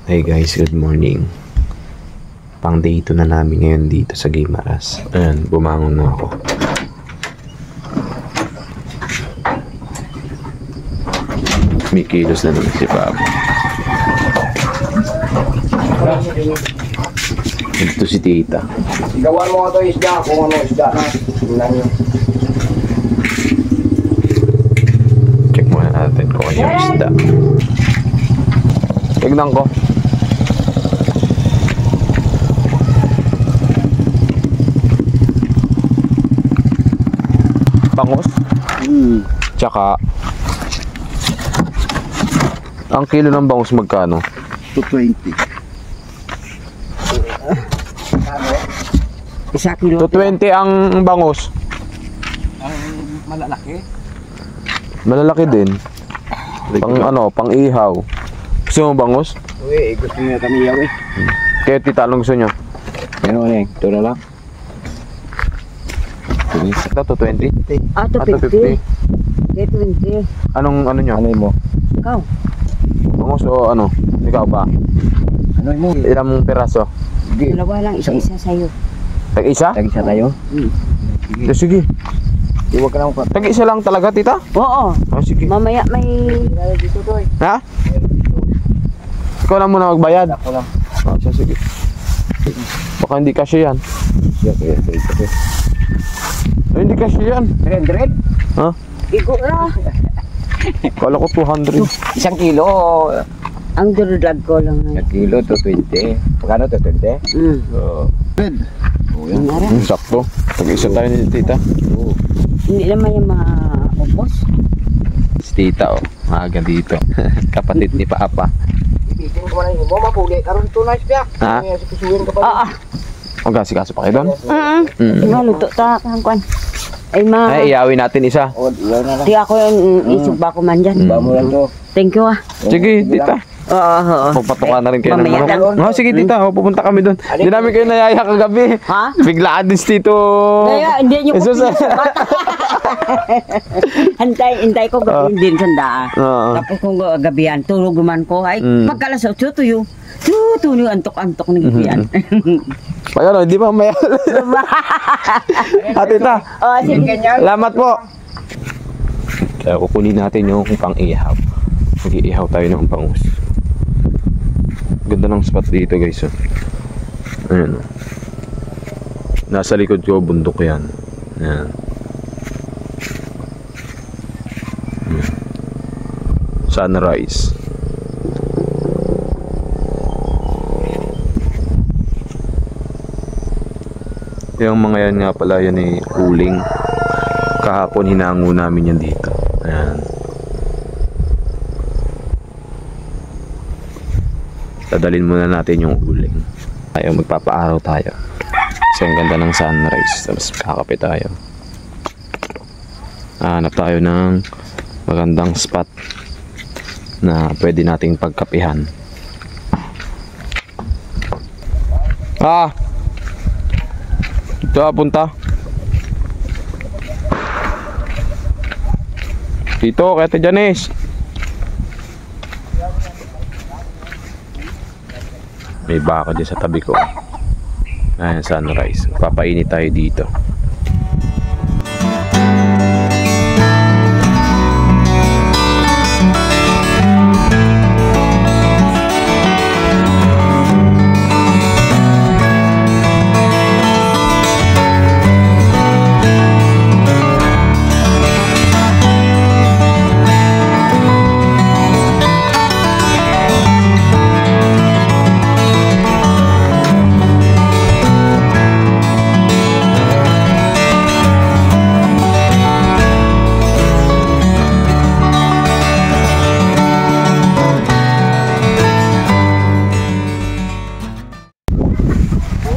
Hey guys, good morning. Pang day 2 na namin ngayon dito sa Guimaras. Ayan, bumangon na ako. May kilos na naman si Papa. Ito si Tita. Gawan mo ito isda, kung ano isda na. Tingnan nyo. Check muna natin kung ano yung isda. Tignan ko. Bangus. Tsaka ang kilo ng bangus magkano? 220. Isa kilo. 220 ang bangus. Ang malalaki. Malalaki din. Pang ano, pang ihaw. Gusto mo bangus? Uy, gusto niya kami yaw eh. Kaya tita, anong gusto nyo? Ano eh, ito na lang. Ito, 220? Ah, 250. 220. Anong ano nyo? Ano mo? Ikaw. Bangus o ano? Ikaw ba? Ano mo? Ilang piraso? Dalawa lang, isa-isa sa'yo. Tag-isa? Tag-isa tayo? Sige. Iwag ka lang pa. Tag-isa lang talaga, tita? Oo. Oh, sige. Mamaya may... Dito to eh. Ha? Ikaw na muna magbayad. Ako lang. Ah, sige. Baka hindi kasya yan. Sige, sige. Ay, hindi kasya yan. 300? Ha? Igo na. Kala ko 200. Isang kilo. Ang durudag ko lang. Isang kilo, 220. Pagkano 220? Oo. Yung ara. Sakto. Tag-isa tayo ni tita. Hindi naman yung mga upos. Si tita, oh. Maaga dito. Kapatid ni Papa. Ibitin ko na yun. Mo mapuli. Karoon to nice biyak. Ha? Susuwin ka pa. Ah, ah. Magkasikaso pa kayo doon? Luto ta kang ay ma. Ay, iyawin natin isa. O, iyaw na lang. Di ako yung isugba ko man dyan. Ba mo lang to. Thank you ah. Sige, tita. Oo. Pagpatukan na rin kayo ng Mamaya manok. lang. Oh, sige, tita. Oh, pupunta kami doon. Hindi namin kayo nayaya kagabi. Ha? Biglaan din si Tito. Kaya hindi nyo ko Jesus. Hintay ko gabi din sandaan. Oo. Tapos kung gabihan, tulog man ko ay magkalas 8 tuyo. Tuyo antok-antok ng gabihan. Pag ano, hindi pa maya. Tita. Oh, sige. Salamat po. Kaya kukunin natin yung pang-ihaw. Mag-iihaw tayo ng bangus. Ganda ng spot dito, guys. Oh. Ayan. Oh. Nasa likod ko, bundok yan. Ayan. Ayan. Sunrise. Yung mga yan nga pala, yan ay uling. Kahapon hinango namin yan dito. Ayan. Dadalhin muna natin yung uling. Tayo, magpapaaraw tayo. Kasi ang ganda ng sunrise. Tapos kakape tayo. Hanap tayo ng magandang spot na pwede nating pagkapihan. Ah! Ito punta. Dito, kay Ate Janice. May baka dyan sa tabi ko. Ayan, sunrise. Papainit tayo dito.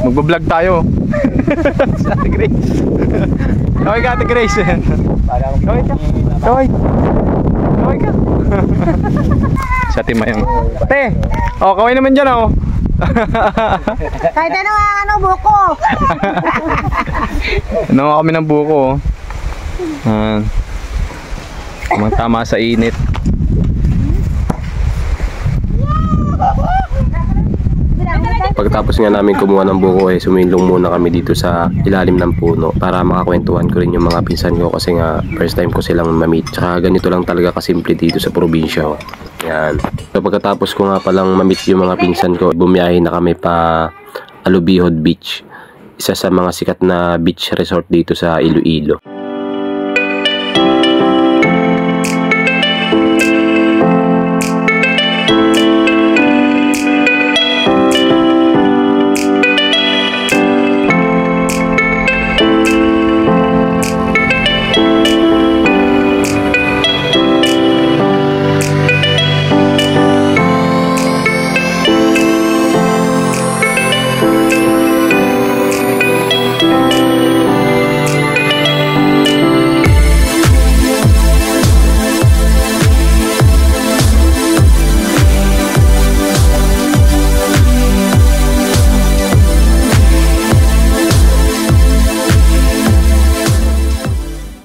Magbablog tayo. Sa Ate Grace. Kaway ka, Ate Grace. Kaway ka. Kaway. Kaway ka. Sa Ate Mayang. Te! Oh, kaway naman dyan oh. Kahit ano buko. Ano kami ng buko oh. Tama sa init. Pagkatapos nga namin kumuha ng buko sumilong muna kami dito sa ilalim ng puno para makakwentuhan ko rin yung mga pinsan ko kasi nga first time ko silang ma-meet. Tsaka ganito lang talaga kasimple dito sa probinsya. Yan. So pagkatapos ko nga palang ma-meet yung mga pinsan ko, bumiyahe na kami pa Alubihod Beach. Isa sa mga sikat na beach resort dito sa Iloilo.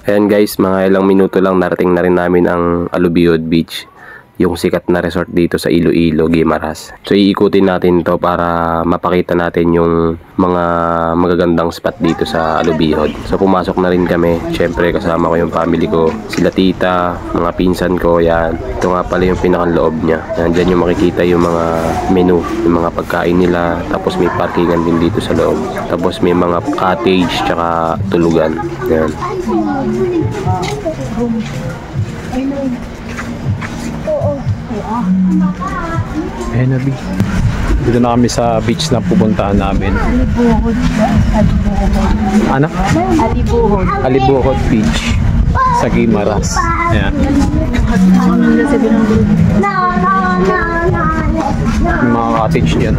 Ayan guys, mga ilang minuto lang narating na rin namin ang Alubihod Beach, yung sikat na resort dito sa Iloilo, Guimaras. So iikutin natin to para mapakita natin yung mga magagandang spot dito sa Alubihod. So pumasok na rin kami, syempre kasama ko yung family ko, sila tita, mga pinsan ko, yan. Ito nga pala yung pinakaloob niya. Yan, dyan yung makikita yung mga menu, yung mga pagkain nila, tapos may parkingan din dito sa loob. Tapos may mga cottage, tsaka tulugan. Yan. Ayan na, dito na kami sa beach na pupuntahan namin. Ano? Alibuhod Beach sa Guimaras. Ayan. Yung mga cottage dyan.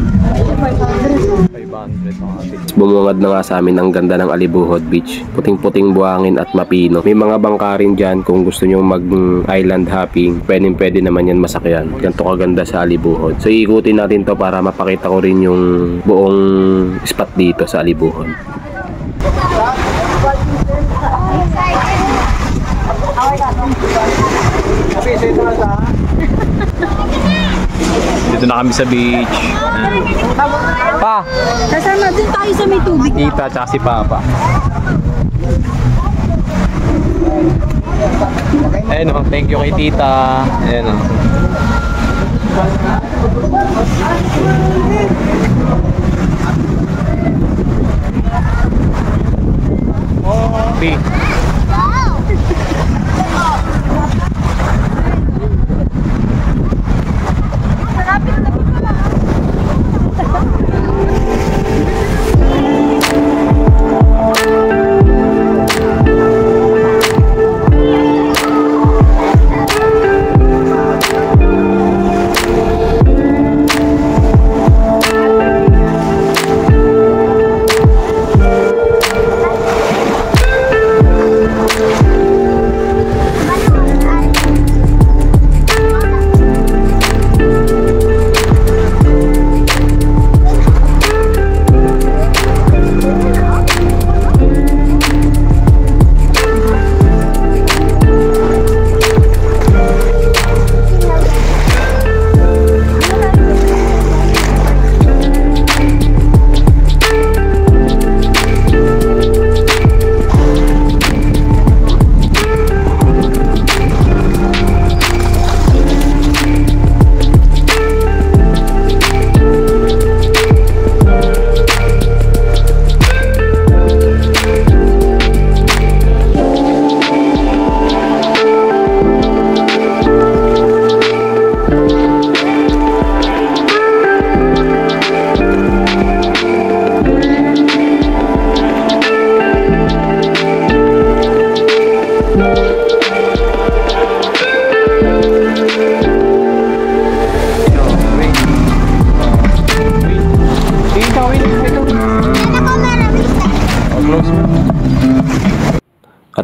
500 mga cottage. Bumungad na nga sa amin ang ganda ng Alibuhod Beach. Puting-puting buhangin at mapino. May mga bangka rin dyan kung gusto nyo mag-island hopping. Pwede naman yan masakyan. Ganito kaganda sa Alibuhod. So iikutin natin to para mapakita ko rin yung buong spot dito sa Alibuhod. Dito na kami sa beach. Pa! Kasama din tayo sa may tubig. Tita tsaka si Papa. Ayun o, thank you kay Tita. Ayun o. B.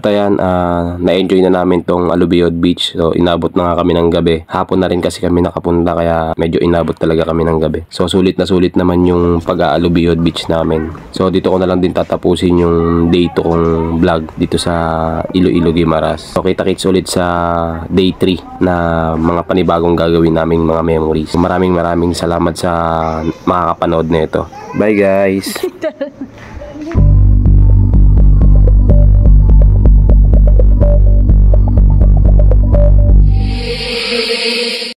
At ayan, na-enjoy na namin tong Alubiod Beach. So inabot na nga kami ng gabi. Hapon na rin kasi kami nakapunta kaya medyo inabot talaga kami ng gabi. So sulit na sulit naman yung pag-Alubiod Beach namin. So dito ko na lang din tatapusin yung day 2 kong vlog dito sa Iloilo, Guimaras. So kita-kits ulit sa day 3 na mga panibagong gagawin naming mga memories. Maraming salamat sa makakapanood nito. Bye guys!